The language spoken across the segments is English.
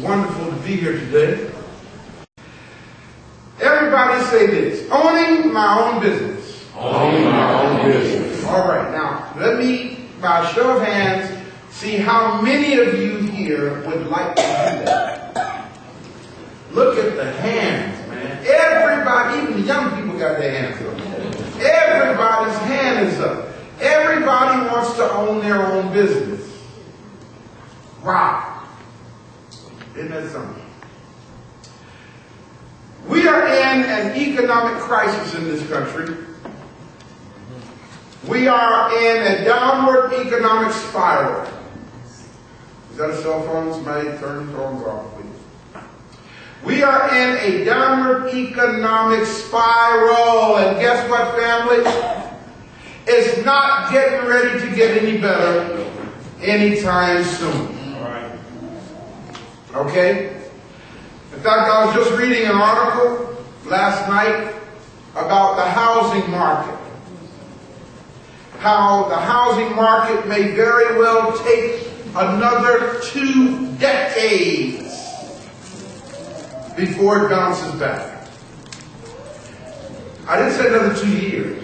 wonderful to be here today. Everybody say this: owning my own business. Owning my own business. All right, now let me, by a show of hands, see how many of you here would like to do that. Look at the hands, man. Everybody, even the young people got their hands up. Everybody's hand is up. Everybody wants to own their own business. Wow. Isn't that something? We are in an economic crisis in this country. We are in a downward economic spiral. Is that a cell phone? Somebody turn the phones off, please. We are in a downward economic spiral. And guess what, family? It's not getting ready to get any better anytime soon. Okay? In fact, I was just reading an article last night about the housing market. How the housing market may very well take another 2 decades before it bounces back. I didn't say another 2 years.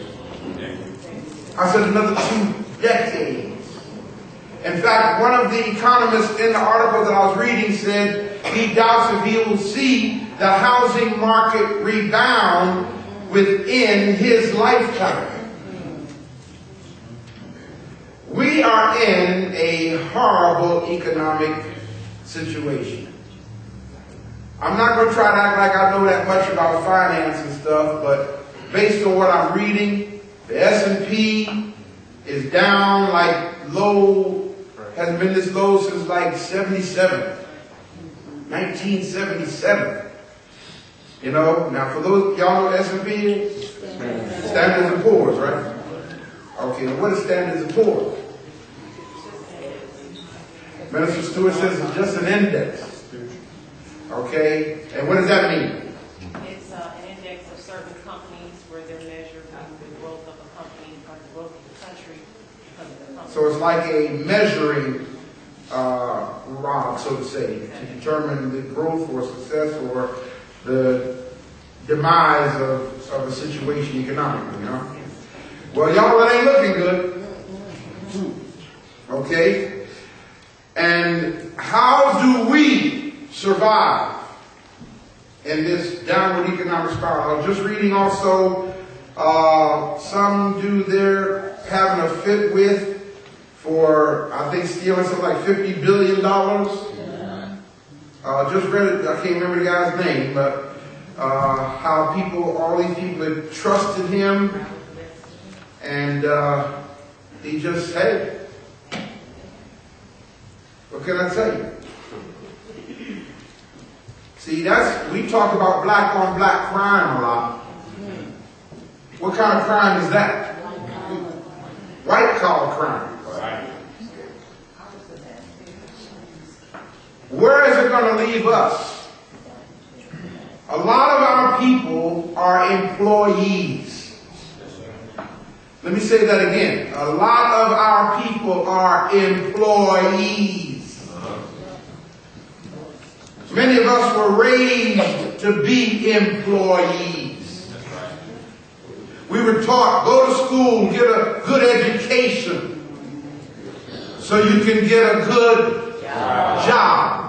I said another 2 decades. In fact, one of the economists in the article that I was reading said he doubts if he will see the housing market rebound within his lifetime. We are in a horrible economic situation. I'm not going to try to act like I know that much about finance and stuff, but based on what I'm reading, the S&P is down like low, hasn't been this low since like 1977. You know, now for those, y'all know what S&P is? Standards and Poor's, right? Okay, now what is Standards and Poor's? Minister Stewart says it's just an index. Okay, and what does that mean? It's an index of certain companies where they're measured the growth of a company, or the growth of the country because of the company. So it's like a measuring rod, so to say, to determine the growth or success or the demise of a situation economically, you know? Well, y'all, that ain't looking good. Okay? And how do we survive in this downward economic spiral? I was just reading also, some dude there having a fit with for, I think, stealing something like $50 billion. Just read it, I can't remember the guy's name, but how people, all these people had trusted him, and he just, hey, what can I tell you? See, we talk about black on black crime a lot. What kind of crime is that? White collar crime. Where is it going to leave us? A lot of our people are employees. Let me say that again. A lot of our people are employees. Many of us were raised to be employees. We were taught, go to school, get a good education so you can get a good job.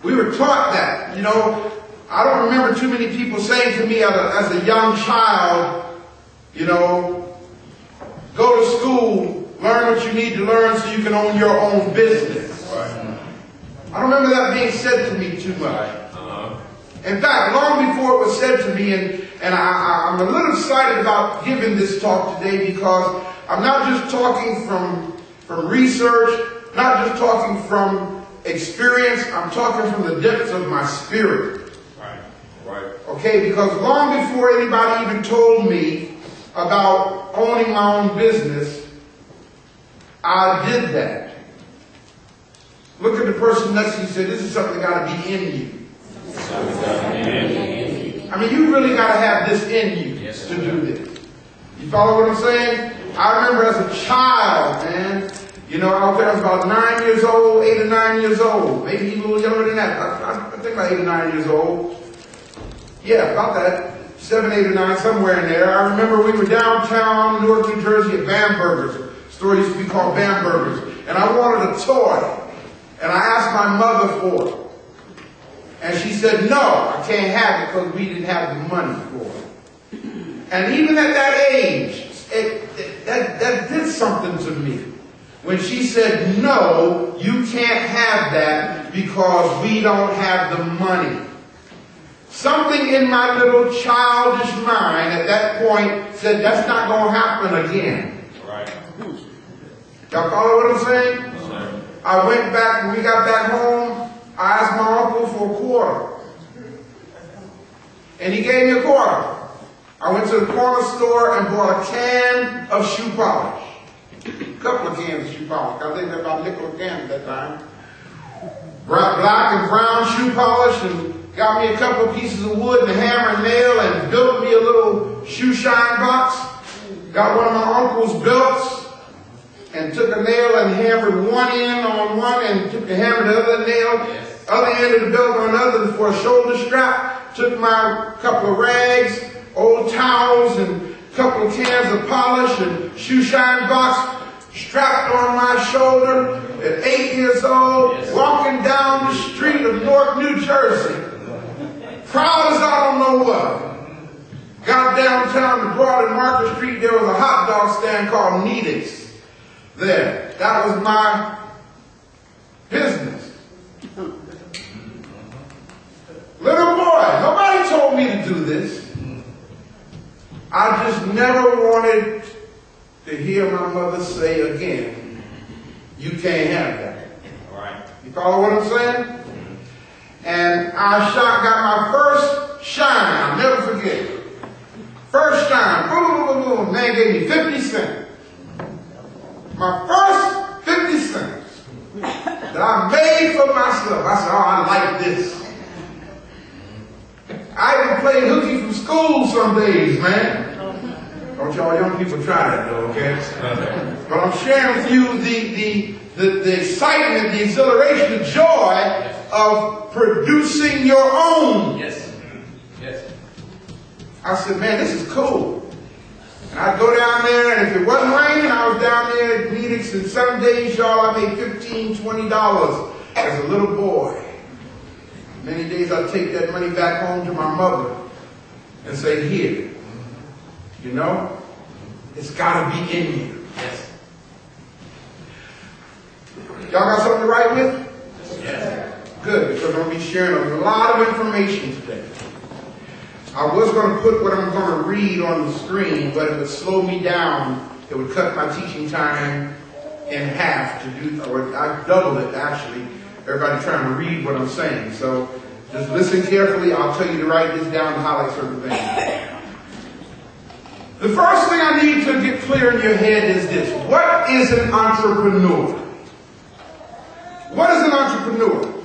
We were taught that. You know, I don't remember too many people saying to me as a young child, you know, go to school, learn what you need to learn so you can own your own business. I don't remember that being said to me too much. In fact, long before it was said to me, and I'm a little excited about giving this talk today because I'm not just talking from research, not just talking from experience, I'm talking from the depths of my spirit. Right. Okay, because long before anybody even told me about owning my own business, I did that. Look at the person next to you and say, this is something that got to be in you. I mean, you really got to have this in you to do this. You follow what I'm saying? I remember as a child, man, You know, I was about 9 years old, 8 or 9 years old. Maybe even a little younger than that. I think about 8 or 9 years old. Yeah, about that. 7, 8 or 9, somewhere in there. I remember we were downtown, Newark, New Jersey at Bamberger's. The store used to be called Bamberger's. And I wanted a toy. And I asked my mother for it. And she said, no, I can't have it because we didn't have the money for it. And even at that age, that did something to me. When she said, no, you can't have that because we don't have the money. Something in my little childish mind at that point said, that's not going to happen again. Right. Y'all follow what I'm saying? Yes, I went back, when we got back home, I asked my uncle for a quarter. And he gave me a quarter. I went to the corner store and bought a can of shoe polish. A couple of cans of shoe polish. I think they're about a nickel a can at that time. Black and brown shoe polish, and got me a couple of pieces of wood and a hammer and nail and built me a little shoe shine box. Got one of my uncle's belts and took a nail and hammered one end on one and took the hammer the other nail, other end of the belt on the other for a shoulder strap. Took my couple of rags, old towels, and a couple of cans of polish and shoe shine box strapped on my shoulder at 8 years old, walking down the street of Newark, New Jersey. Proud as I don't know what. Got downtown to Broad and Market Street, there was a hot dog stand called Needix there. That was my business. Little boy, nobody told me to do this. I just never wanted to hear my mother say again, you can't have that. All right. You follow what I'm saying? And I got my first shine, I'll never forget it. First shine, boom, boom, boom, boom. Man gave me 50 cents. My first 50 cents that I made for myself. I said, oh, I like this. I even played hooky from school some days, man. Don't y'all young people try that though, okay? But I'm sharing with you the excitement, the exhilaration, the joy of producing your own. Yes. Yes. I said, man, this is cool. And I'd go down there, and if it wasn't raining, I was down there at Phoenix, and some days, y'all, I made $15, $20 as a little boy. Many days I'd take that money back home to my mother and say, here, you know, it's got to be in you. Yes. Y'all got something to write with? Yes. Good, because I'm going to be sharing a lot of information today. I was going to put what I'm going to read on the screen, but it would slow me down. It would cut my teaching time in half to do, or I doubled it actually. Everybody trying to read what I'm saying. So just listen carefully. I'll tell you to write this down and highlight certain things. The first thing I need to get clear in your head is this. What is an entrepreneur? What is an entrepreneur?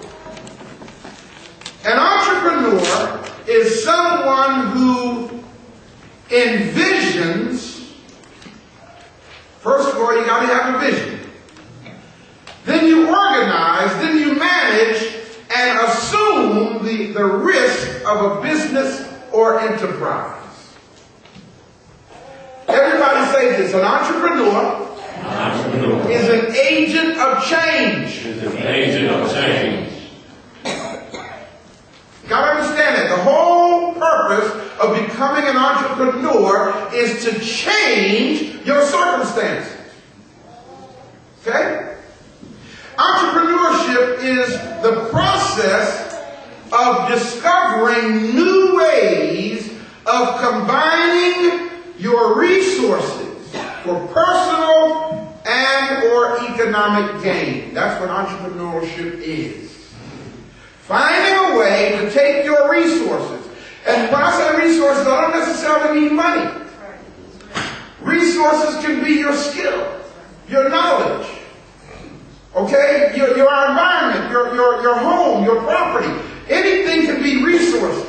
An entrepreneur is someone who envisions, first of all, you got to have a vision. Then you organize, then you manage, and assume the risk of a business or enterprise. Everybody say this, an entrepreneur is an agent of change. Is an agent of change. You got to understand that. The whole purpose of becoming an entrepreneur is to change your circumstances. Okay? Entrepreneurship is the process of discovering new ways of combining your resources for personal and or economic gain. That's what entrepreneurship is. Finding a way to take your resources. And when I say resources, I don't necessarily mean money. Resources can be your skill, your knowledge, okay? Your environment, your home, your property. Anything can be resources.